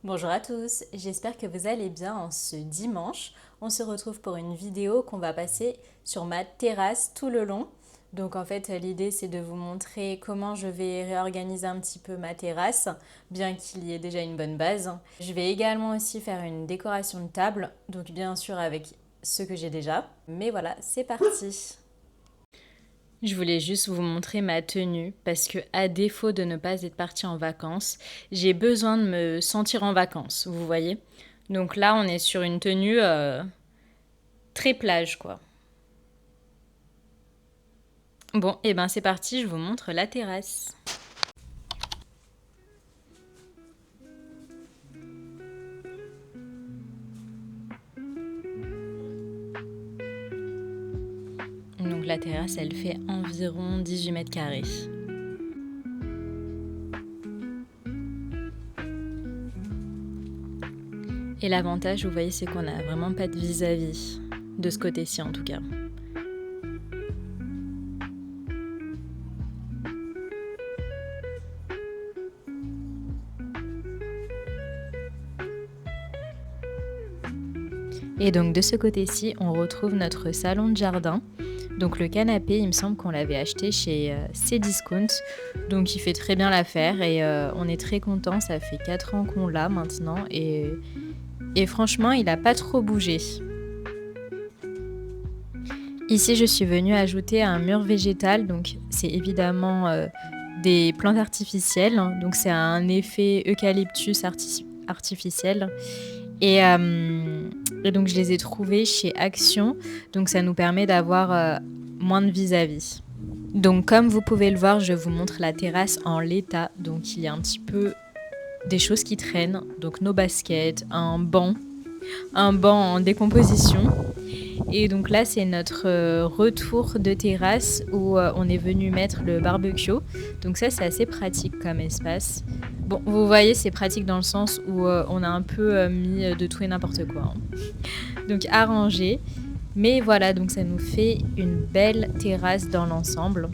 Bonjour à tous, j'espère que vous allez bien en ce dimanche. On se retrouve pour une vidéo qu'on va passer sur ma terrasse tout le long. Donc en fait l'idée c'est de vous montrer comment je vais réorganiser un petit peu ma terrasse, bien qu'il y ait déjà une bonne base. Je vais également aussi faire une décoration de table, donc bien sûr avec ce que j'ai déjà. Mais voilà, c'est parti. Je voulais juste vous montrer ma tenue parce que, à défaut de ne pas être partie en vacances, j'ai besoin de me sentir en vacances, vous voyez. Donc là, on est sur une tenue très plage, quoi. Bon, et ben c'est parti, je vous montre la terrasse. Donc la terrasse, elle fait environ 18 mètres carrés. Et l'avantage, vous voyez, c'est qu'on n'a vraiment pas de vis-à-vis, de ce côté-ci en tout cas. Et donc de ce côté-ci, on retrouve notre salon de jardin. Donc le canapé, il me semble qu'on l'avait acheté chez Cdiscount. Donc il fait très bien l'affaire et on est très content. Ça fait 4 ans qu'on l'a maintenant et franchement, il n'a pas trop bougé. Ici, je suis venue ajouter un mur végétal. Donc c'est évidemment des plantes artificielles. Donc c'est un effet eucalyptus artificiel. Et donc je les ai trouvés chez Action, donc ça nous permet d'avoir moins de vis-à-vis. Donc comme vous pouvez le voir, je vous montre la terrasse en l'état, donc il y a un petit peu des choses qui traînent, donc nos baskets, un banc en décomposition. Et donc là, c'est notre retour de terrasse où on est venu mettre le barbecue. Donc ça, c'est assez pratique comme espace. Bon, vous voyez, c'est pratique dans le sens où on a un peu mis de tout et n'importe quoi, hein. Donc arrangé. Mais voilà, donc ça nous fait une belle terrasse dans l'ensemble.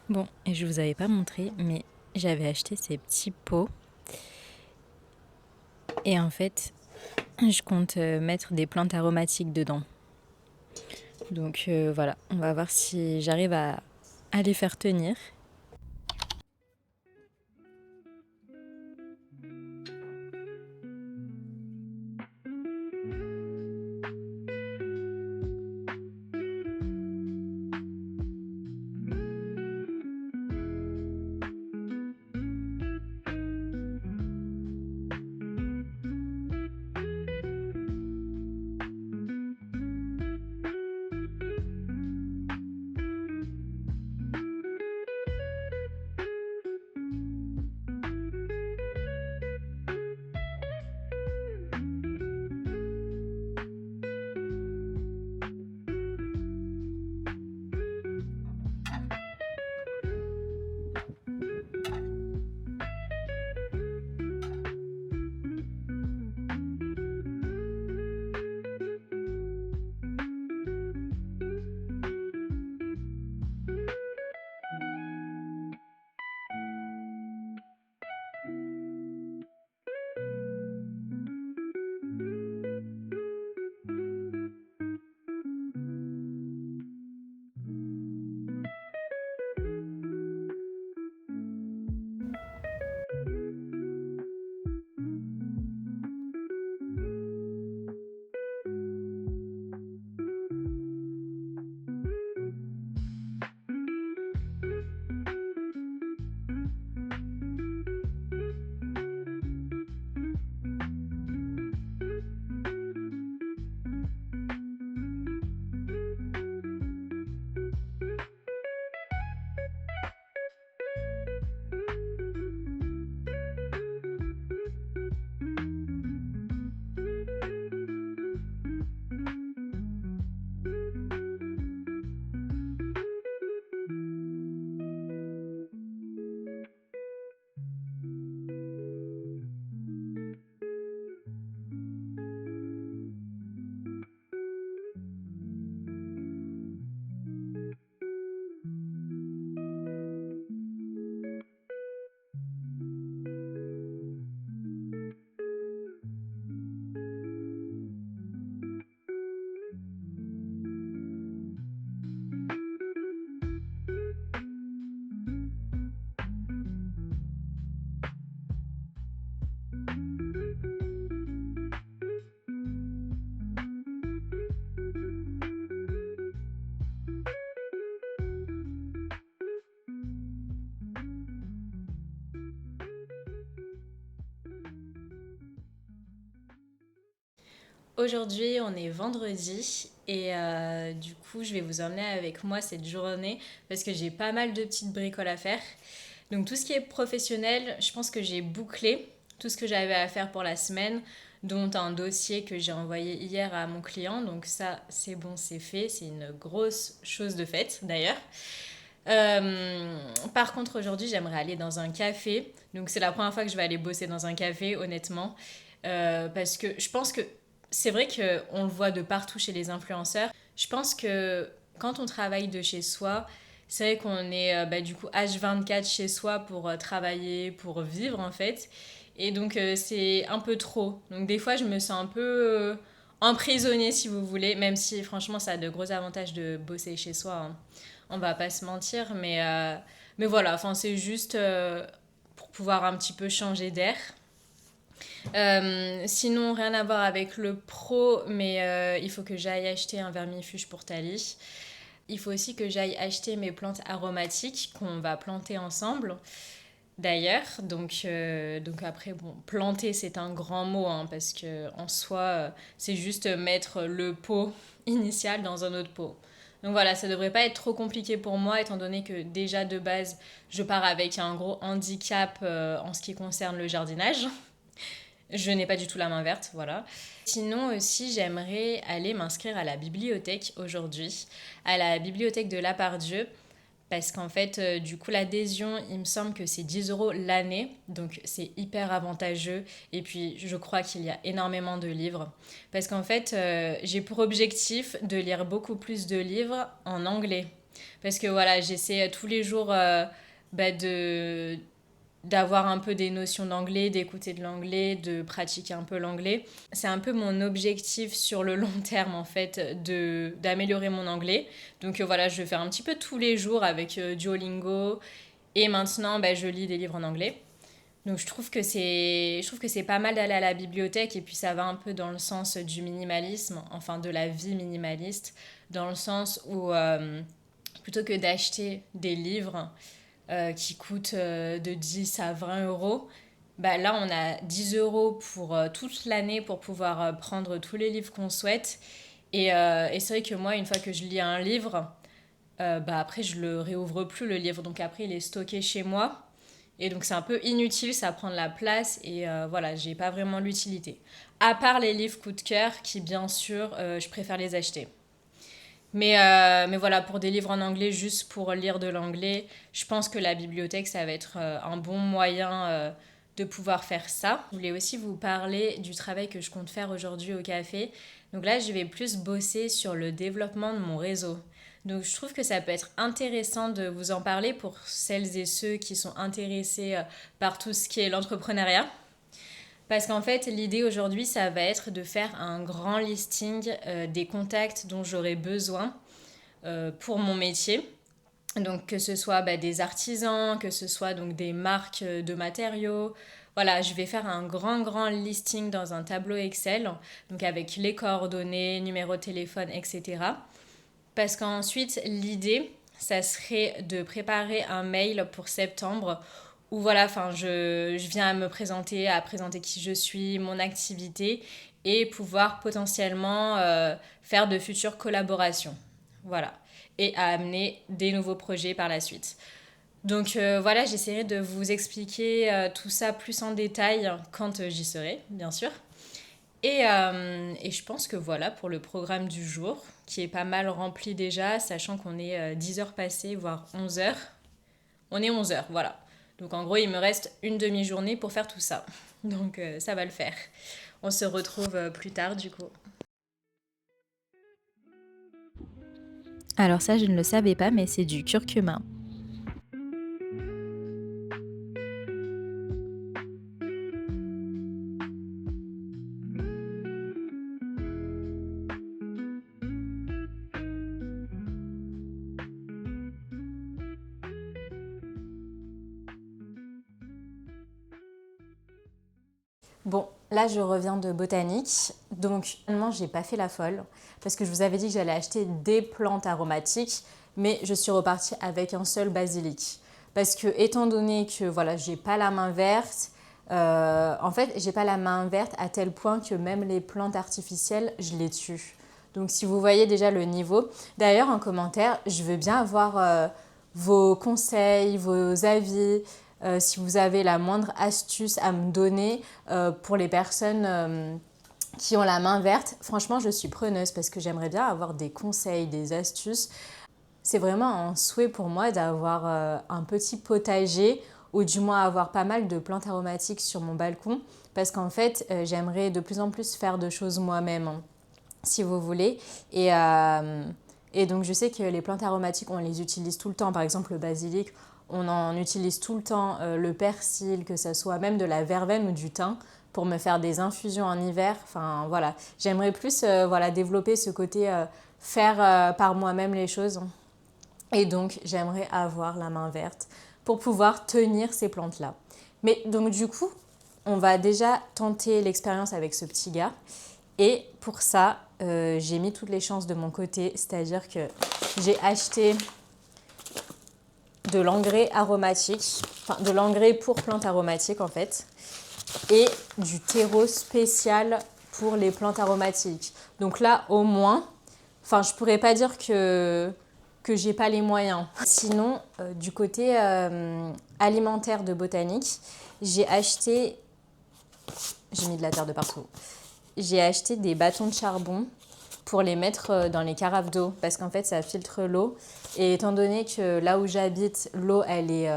Bon, et je vous avais pas montré, mais j'avais acheté ces petits pots. Et en fait, je compte mettre des plantes aromatiques dedans. Donc voilà, on va voir si j'arrive à les faire tenir. Aujourd'hui, on est vendredi et du coup, je vais vous emmener avec moi cette journée parce que j'ai pas mal de petites bricoles à faire. Donc tout ce qui est professionnel, je pense que j'ai bouclé tout ce que j'avais à faire pour la semaine, dont un dossier que j'ai envoyé hier à mon client. Donc ça, c'est bon, c'est fait. C'est une grosse chose de faite d'ailleurs. Par contre, aujourd'hui, j'aimerais aller dans un café. Donc, c'est la première fois que je vais aller bosser dans un café, honnêtement. Parce que je pense que c'est vrai qu'on le voit de partout chez les influenceurs. Je pense que quand on travaille de chez soi, c'est vrai qu'on est du coup H24 chez soi pour travailler, pour vivre en fait. Et donc, c'est un peu trop. Donc, des fois, je me sens un peu emprisonnée, si vous voulez, même si franchement, ça a de gros avantages de bosser chez soi, hein. On va pas se mentir, mais voilà, enfin, c'est juste pour pouvoir un petit peu changer d'air. Sinon, rien à voir avec le pro, mais il faut que j'aille acheter un vermifuge pour Tali. Il faut aussi que j'aille acheter mes plantes aromatiques qu'on va planter ensemble. D'ailleurs, donc après, bon, planter c'est un grand mot, hein, parce que en soi, c'est juste mettre le pot initial dans un autre pot. Donc voilà, ça devrait pas être trop compliqué pour moi, étant donné que déjà de base, je pars avec un gros handicap en ce qui concerne le jardinage. Je n'ai pas du tout la main verte, voilà. Sinon aussi, j'aimerais aller m'inscrire à la bibliothèque aujourd'hui, à la bibliothèque de La Part-Dieu, parce qu'en fait, du coup, l'adhésion, il me semble que c'est 10 € l'année, donc c'est hyper avantageux. Et puis, je crois qu'il y a énormément de livres, parce qu'en fait, j'ai pour objectif de lire beaucoup plus de livres en anglais. Parce que voilà, j'essaie tous les jours de d'avoir un peu des notions d'anglais, d'écouter de l'anglais, de pratiquer un peu l'anglais. C'est un peu mon objectif sur le long terme en fait d'améliorer mon anglais. Donc voilà, je vais faire un petit peu tous les jours avec Duolingo et maintenant je lis des livres en anglais. Donc je trouve que c'est pas mal d'aller à la bibliothèque et puis ça va un peu dans le sens du minimalisme, enfin de la vie minimaliste, dans le sens où plutôt que d'acheter des livres qui coûtent de 10 à 20 €. Bah là, on a 10 € pour toute l'année pour pouvoir prendre tous les livres qu'on souhaite. Et c'est vrai que moi, une fois que je lis un livre, après, je le réouvre plus, le livre. Donc après, il est stocké chez moi. Et donc, c'est un peu inutile, ça prend de la place. Et voilà, j'ai pas vraiment l'utilité. À part les livres coup de cœur, qui, bien sûr, je préfère les acheter. Mais voilà, pour des livres en anglais, juste pour lire de l'anglais, je pense que la bibliothèque, ça va être un bon moyen de pouvoir faire ça. Je voulais aussi vous parler du travail que je compte faire aujourd'hui au café. Donc là, je vais plus bosser sur le développement de mon réseau. Donc je trouve que ça peut être intéressant de vous en parler pour celles et ceux qui sont intéressés par tout ce qui est l'entrepreneuriat. Parce qu'en fait, l'idée aujourd'hui, ça va être de faire un grand listing des contacts dont j'aurai besoin pour mon métier. Donc que ce soit des artisans, que ce soit donc des marques de matériaux. Voilà, je vais faire un grand listing dans un tableau Excel, donc avec les coordonnées, numéro de téléphone, etc. Parce qu'ensuite, l'idée, ça serait de préparer un mail pour septembre où voilà, enfin, je viens à présenter qui je suis, mon activité et pouvoir potentiellement faire de futures collaborations. Voilà. Et à amener des nouveaux projets par la suite. Donc voilà, j'essaierai de vous expliquer tout ça plus en détail quand j'y serai, bien sûr. Et je pense que voilà pour le programme du jour, qui est pas mal rempli déjà, sachant qu'on est 10 heures passées, voire 11 heures. On est 11 heures, voilà. Donc en gros, il me reste une demi-journée pour faire tout ça. Donc ça va le faire. On se retrouve plus tard du coup. Alors ça, je ne le savais pas, mais c'est du curcuma. Bon, là je reviens de botanique, donc finalement j'ai pas fait la folle parce que je vous avais dit que j'allais acheter des plantes aromatiques, mais je suis repartie avec un seul basilic. Parce que étant donné que voilà, j'ai pas la main verte, En fait, j'ai pas la main verte à tel point que même les plantes artificielles, je les tue. Donc si vous voyez déjà le niveau. D'ailleurs, en commentaire, je veux bien avoir vos conseils, vos avis, si vous avez la moindre astuce à me donner pour les personnes qui ont la main verte. Franchement, je suis preneuse parce que j'aimerais bien avoir des conseils, des astuces. C'est vraiment un souhait pour moi d'avoir un petit potager ou du moins avoir pas mal de plantes aromatiques sur mon balcon parce qu'en fait, j'aimerais de plus en plus faire de choses moi-même, hein, si vous voulez. Et donc, je sais que les plantes aromatiques, on les utilise tout le temps. Par exemple, le basilic, on en utilise tout le temps. Le persil, que ce soit même de la verveine ou du thym pour me faire des infusions en hiver. Enfin, voilà. J'aimerais plus voilà, développer ce côté faire par moi-même les choses. Et donc, j'aimerais avoir la main verte pour pouvoir tenir ces plantes-là. Mais donc, du coup, on va déjà tenter l'expérience avec ce petit gars. Et pour ça, j'ai mis toutes les chances de mon côté. C'est-à-dire que j'ai acheté de l'engrais aromatique, enfin de l'engrais pour plantes aromatiques en fait, et du terreau spécial pour les plantes aromatiques. Donc là, au moins, enfin, je pourrais pas dire que j'ai pas les moyens. Sinon, du côté alimentaire de botanique, j'ai mis de la terre de partout. J'ai acheté des bâtons de charbon pour les mettre dans les carafes d'eau parce qu'en fait, ça filtre l'eau. Et étant donné que là où j'habite, l'eau, elle est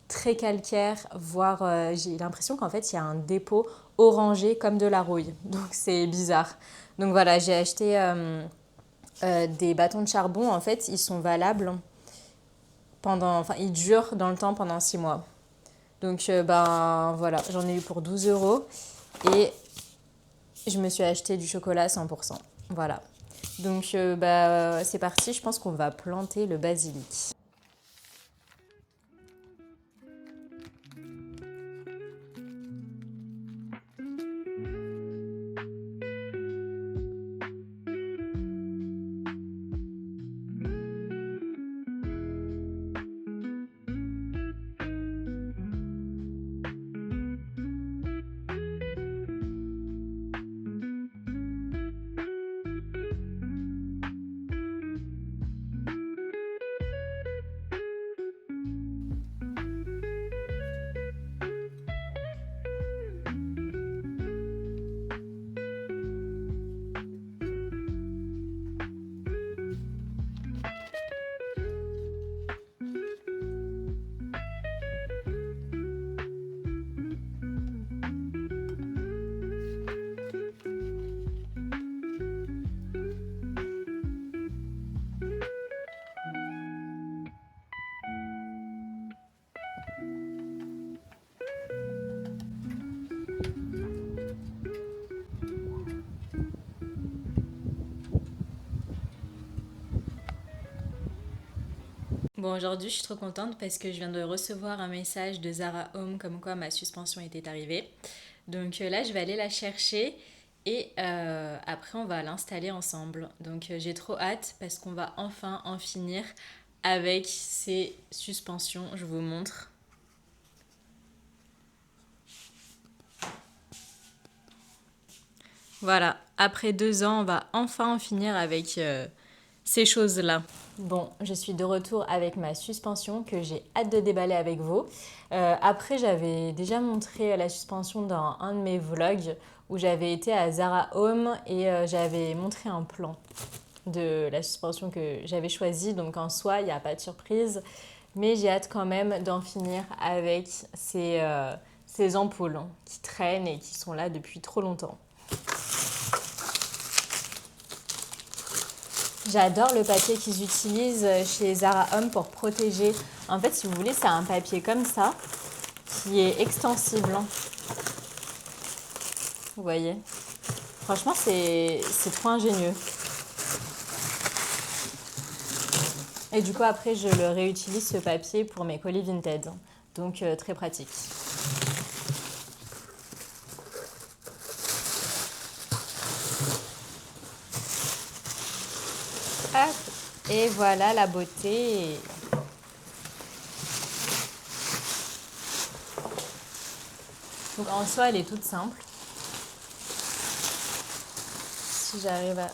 très calcaire, voire j'ai l'impression qu'en fait, il y a un dépôt orangé comme de la rouille. Donc, c'est bizarre. Donc voilà, j'ai acheté des bâtons de charbon. En fait, ils sont valables enfin, ils durent dans le temps pendant 6 mois. Donc, ben voilà, j'en ai eu pour 12 euros. Et je me suis acheté du chocolat 100%. Voilà. Donc, c'est parti. Je pense qu'on va planter le basilic. Bon, aujourd'hui, je suis trop contente parce que je viens de recevoir un message de Zara Home comme quoi ma suspension était arrivée. Donc là, je vais aller la chercher et après, on va l'installer ensemble. Donc j'ai trop hâte parce qu'on va enfin en finir avec ces suspensions. Je vous montre. Voilà, après 2 ans, on va enfin en finir avec ces choses-là. Bon, je suis de retour avec ma suspension que j'ai hâte de déballer avec vous. Après, j'avais déjà montré la suspension dans un de mes vlogs où j'avais été à Zara Home et j'avais montré un plan de la suspension que j'avais choisie. Donc en soi, il n'y a pas de surprise. Mais j'ai hâte quand même d'en finir avec ces ampoules qui traînent et qui sont là depuis trop longtemps. J'adore le papier qu'ils utilisent chez Zara Home pour protéger. En fait, si vous voulez, c'est un papier comme ça qui est extensible. Vous voyez? Franchement, c'est trop ingénieux. Et du coup, après, je le réutilise ce papier pour mes colis Vinted. Donc, très pratique. Hop. Et voilà la beauté. Donc en soi, elle est toute simple. Si j'arrive à...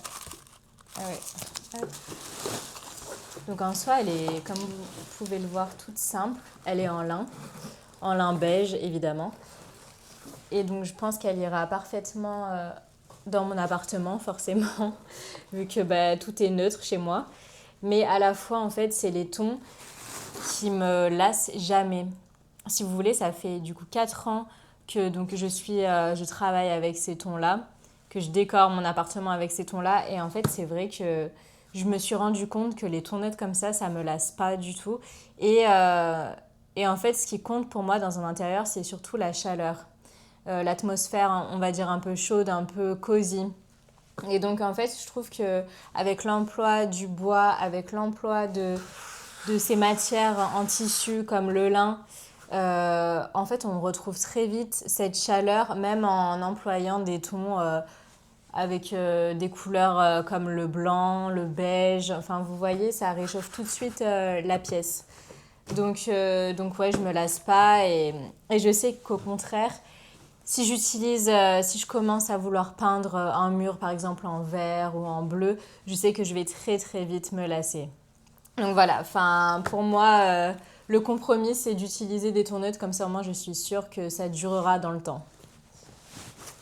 Ah ouais. Hop. Donc en soi, elle est, comme vous pouvez le voir, toute simple. Elle est en lin beige évidemment. Et donc je pense qu'elle ira parfaitement dans mon appartement, forcément, vu que tout est neutre chez moi. Mais à la fois, en fait, c'est les tons qui me lassent jamais. Si vous voulez, ça fait du coup 4 ans que donc, je travaille avec ces tons-là, que je décore mon appartement avec ces tons-là. Et en fait, c'est vrai que je me suis rendu compte que les tons neutres comme ça me lasse pas du tout. Et en fait, ce qui compte pour moi dans un intérieur, c'est surtout la chaleur. L'atmosphère, on va dire un peu chaude, un peu cosy. Et donc en fait, je trouve que avec l'emploi du bois, avec l'emploi de ces matières en tissu comme le lin, en fait, on retrouve très vite cette chaleur, même en employant des tons avec des couleurs comme le blanc, le beige. Enfin, vous voyez, ça réchauffe tout de suite la pièce. Donc ouais, je me lasse pas et je sais qu'au contraire, si si je commence à vouloir peindre un mur par exemple en vert ou en bleu, je sais que je vais très très vite me lasser. Donc voilà, enfin pour moi, le compromis c'est d'utiliser des tons neutres comme ça au moins je suis sûre que ça durera dans le temps.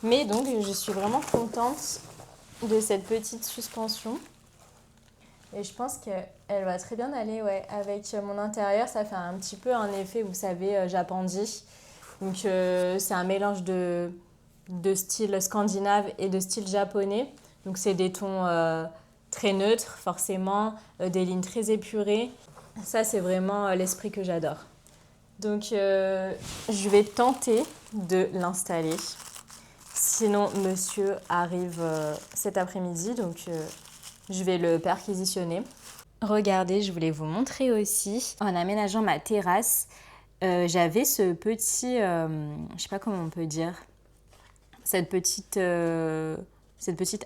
Mais donc je suis vraiment contente de cette petite suspension. Et je pense qu'elle va très bien aller avec mon intérieur. Ça fait un petit peu un effet, vous savez, Japandi. Donc c'est un mélange de style scandinave et de style japonais. Donc c'est des tons très neutres forcément, des lignes très épurées. Ça c'est vraiment l'esprit que j'adore. Donc je vais tenter de l'installer. Sinon monsieur arrive cet après-midi, donc je vais le perquisitionner. Regardez, je voulais vous montrer aussi, en aménageant ma terrasse, j'avais ce petit, je sais pas comment on peut dire, cette petite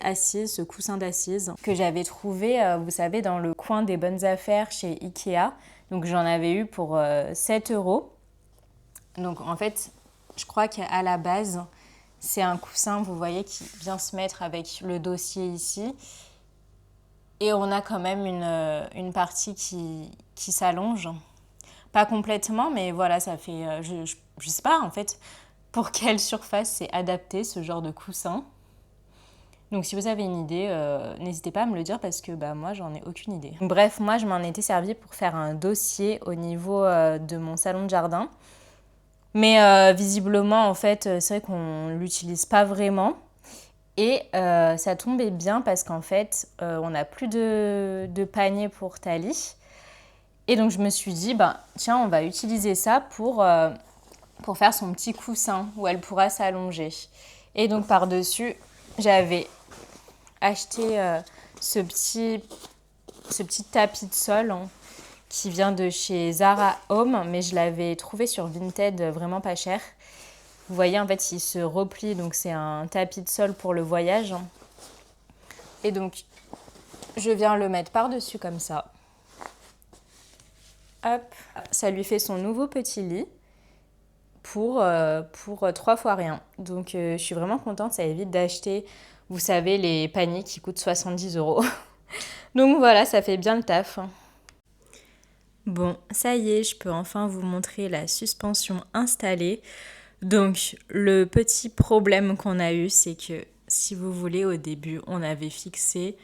assise, ce coussin d'assise que j'avais trouvé, vous savez, dans le coin des bonnes affaires chez Ikea. Donc j'en avais eu pour 7 €. Donc en fait, je crois qu'à la base, c'est un coussin, vous voyez, qui vient se mettre avec le dossier ici. Et on a quand même une partie qui s'allonge. Pas complètement, mais voilà, ça fait... je sais pas, en fait, pour quelle surface c'est adapté, ce genre de coussin. Donc, si vous avez une idée, n'hésitez pas à me le dire parce que moi, j'en ai aucune idée. Bref, moi, je m'en étais servi pour faire un dossier au niveau de mon salon de jardin. Mais visiblement, en fait, c'est vrai qu'on ne l'utilise pas vraiment. Et ça tombait bien parce qu'en fait, on n'a plus de panier pour Thalie. Et donc, je me suis dit, tiens, on va utiliser ça pour faire son petit coussin où elle pourra s'allonger. Et donc, par-dessus, j'avais acheté ce petit tapis de sol qui vient de chez Zara Home, mais je l'avais trouvé sur Vinted vraiment pas cher. Vous voyez, en fait, il se replie, donc c'est un tapis de sol pour le voyage. Et donc, je viens le mettre par-dessus comme ça. Hop, ça lui fait son nouveau petit lit pour 3 fois rien. Donc, je suis vraiment contente, ça évite d'acheter, vous savez, les paniers qui coûtent 70 €. Donc voilà, ça fait bien le taf. Bon, ça y est, je peux enfin vous montrer la suspension installée. Donc, le petit problème qu'on a eu, c'est que, si vous voulez, au début, on avait fixé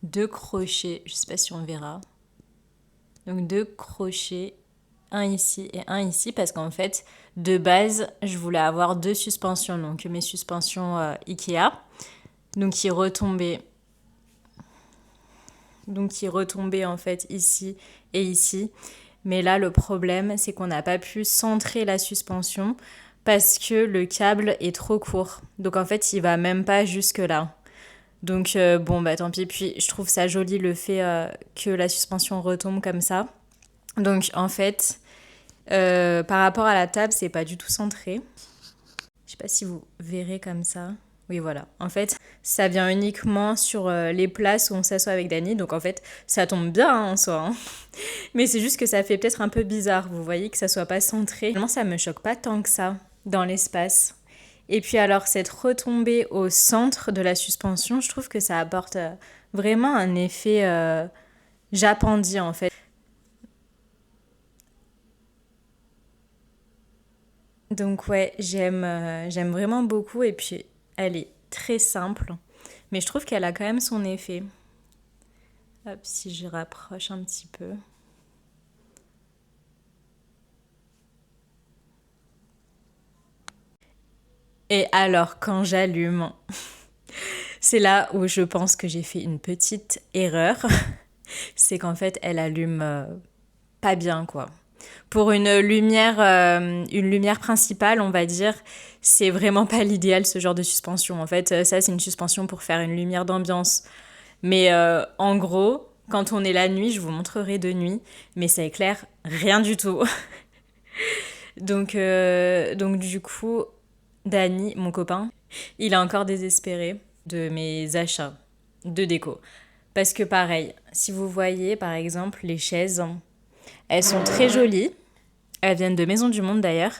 2 crochets, je ne sais pas si on verra. Donc, 2 crochets, un ici et un ici, parce qu'en fait, de base, je voulais avoir 2 suspensions, donc mes suspensions Ikea, donc qui retombaient en fait ici et ici. Mais là, le problème, c'est qu'on n'a pas pu centrer la suspension parce que le câble est trop court. Donc en fait, il va même pas jusque là. Donc tant pis. Puis je trouve ça joli le fait que la suspension retombe comme ça. Donc en fait, par rapport à la table, c'est pas du tout centré. Je sais pas si vous verrez comme ça. Oui, voilà. En fait, ça vient uniquement sur les places où on s'assoit avec Dany. Donc en fait, ça tombe bien en soi. Mais c'est juste que ça fait peut-être un peu bizarre. Vous voyez que ça soit pas centré. Finalement, ça me choque pas tant que ça dans l'espace. Et puis alors cette retombée au centre de la suspension, je trouve que ça apporte vraiment un effet japandi en fait. Donc ouais, j'aime vraiment beaucoup et puis elle est très simple, mais je trouve qu'elle a quand même son effet. Hop, si je rapproche un petit peu. Et alors quand j'allume, c'est là où je pense que j'ai fait une petite erreur. C'est qu'en fait elle allume pas bien quoi. Pour une lumière principale, on va dire, c'est vraiment pas l'idéal ce genre de suspension. En fait, ça c'est une suspension pour faire une lumière d'ambiance. Mais en gros, quand on est la nuit, je vous montrerai de nuit, mais ça éclaire rien du tout. Donc du coup, Dany, mon copain, il est encore désespéré de mes achats de déco. Parce que pareil, si vous voyez par exemple les chaises, elles sont très jolies. Elles viennent de Maison du Monde d'ailleurs.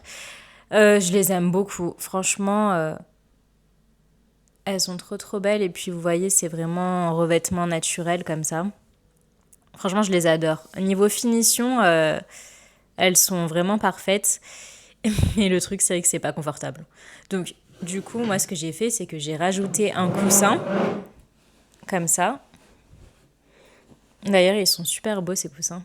Je les aime beaucoup. Franchement, elles sont trop trop belles. Et puis vous voyez, c'est vraiment un revêtement naturel comme ça. Franchement, je les adore. Au niveau finition, elles sont vraiment parfaites. Mais le truc, c'est que c'est pas confortable. Donc, du coup, moi, ce que j'ai fait, c'est que j'ai rajouté un coussin. Comme ça. D'ailleurs, ils sont super beaux, ces coussins.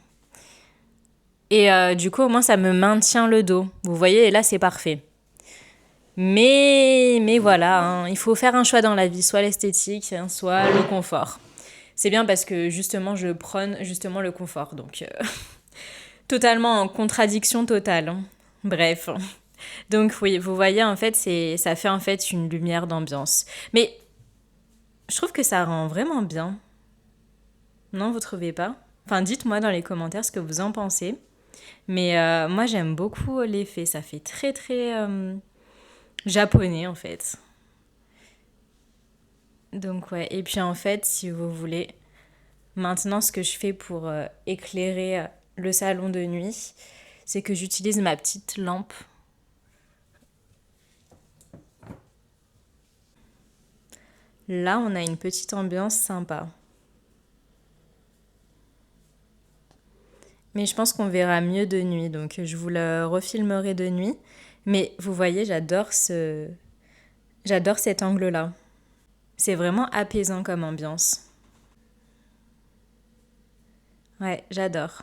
Et du coup, au moins, ça me maintient le dos. Vous voyez, et là, c'est parfait. Mais voilà, hein, il faut faire un choix dans la vie, soit l'esthétique, hein, soit le confort. C'est bien parce que justement, je prône justement le confort. Donc, totalement en contradiction totale, hein. Bref. Donc oui, vous voyez, en fait, ça fait en fait une lumière d'ambiance. Mais je trouve que ça rend vraiment bien. Non, vous trouvez pas? Enfin, dites-moi dans les commentaires ce que vous en pensez. Mais moi, j'aime beaucoup l'effet. Ça fait très, très japonais, en fait. Donc ouais, et puis en fait, si vous voulez, maintenant ce que je fais pour éclairer le salon de nuit, c'est que j'utilise ma petite lampe. Là, on a une petite ambiance sympa. Mais je pense qu'on verra mieux de nuit, donc je vous le refilmerai de nuit. Mais vous voyez, j'adore cet angle-là. C'est vraiment apaisant comme ambiance. Ouais, j'adore.